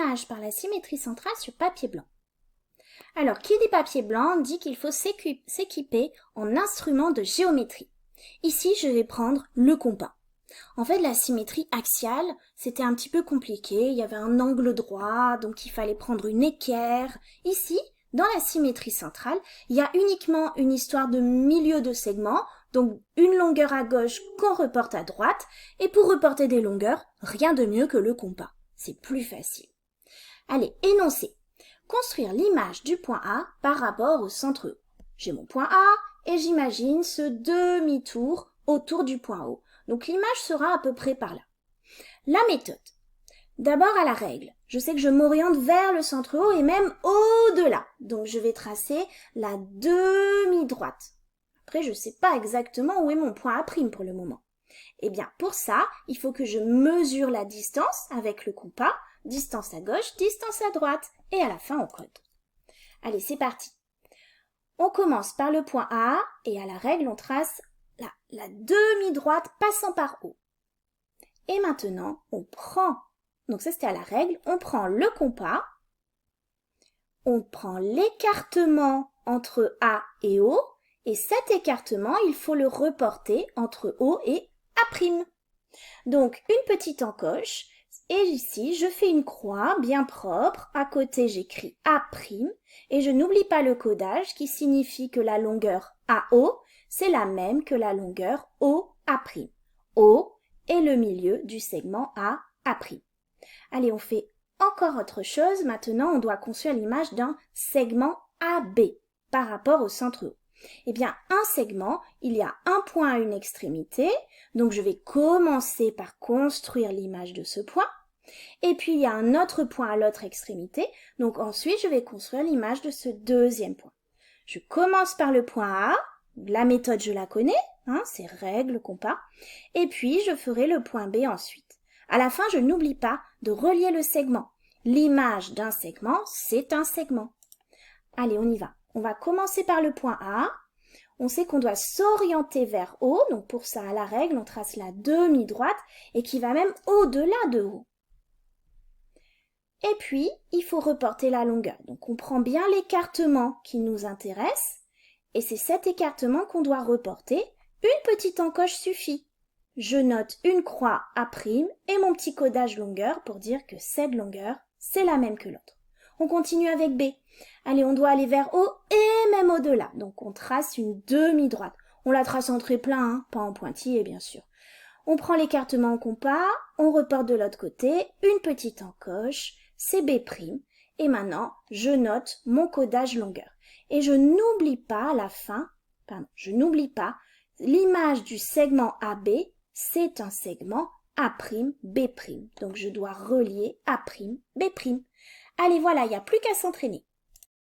l'image par la symétrie centrale sur papier blanc. Alors, qui dit papier blanc dit qu'il faut s'équiper en instrument de géométrie. Ici, je vais prendre le compas. En fait, la symétrie axiale, c'était un petit peu compliqué. Il y avait un angle droit, donc il fallait prendre une équerre. Ici, dans la symétrie centrale, il y a uniquement une histoire de milieu de segment, donc une longueur à gauche qu'on reporte à droite. Et pour reporter des longueurs, rien de mieux que le compas. C'est plus facile. Allez, énoncer. Construire l'image du point A par rapport au centre E. J'ai mon point A et j'imagine ce demi-tour autour du point O. Donc l'image sera à peu près par là. La méthode. D'abord à la règle. Je sais que je m'oriente vers le centre O et même au-delà. Donc je vais tracer la demi-droite. Après, je ne sais pas exactement où est mon point A' pour le moment. Eh bien, pour ça, il faut que je mesure la distance avec le compas. Distance à gauche, distance à droite. Et à la fin, on code. Allez, c'est parti. On commence par le point A et à la règle, on trace la demi-droite passant par haut. Et maintenant, on prend, donc ça c'était à la règle, on prend le compas, on prend l'écartement entre A et O, et cet écartement, il faut le reporter entre O et A'. Donc, une petite encoche, et ici, je fais une croix bien propre, à côté j'écris A', et je n'oublie pas le codage qui signifie que la longueur AO, c'est la même que la longueur OA'. O est le milieu du segment A'. Allez, on fait encore autre chose. Maintenant, on doit construire l'image d'un segment AB par rapport au centre O. Eh bien, un segment, il y a un point à une extrémité, donc je vais commencer par construire l'image de ce point, et puis il y a un autre point à l'autre extrémité, donc ensuite je vais construire l'image de ce deuxième point. Je commence par le point A, la méthode je la connais, c'est règle, compas, et puis je ferai le point B ensuite. À la fin, je n'oublie pas de relier le segment. L'image d'un segment, c'est un segment. Allez, on y va. On va commencer par le point A. On sait qu'on doit s'orienter vers haut. Donc pour ça, à la règle, on trace la demi-droite et qui va même au-delà de haut. Et puis, il faut reporter la longueur. Donc on prend bien l'écartement qui nous intéresse. Et c'est cet écartement qu'on doit reporter. Une petite encoche suffit. Je note une croix A' et mon petit codage longueur pour dire que cette longueur, c'est la même que l'autre. On continue avec B. Allez, on doit aller vers haut et même au-delà. Donc, on trace une demi-droite. On la trace en trait plein, pas en pointillé, bien sûr. On prend l'écartement au compas, on reporte de l'autre côté, une petite encoche, c'est B'. Et maintenant, je note mon codage longueur. Et je n'oublie pas à la fin, je n'oublie pas l'image du segment AB, c'est un segment A'B'. Donc, je dois relier A', B'. Allez, voilà, il n'y a plus qu'à s'entraîner.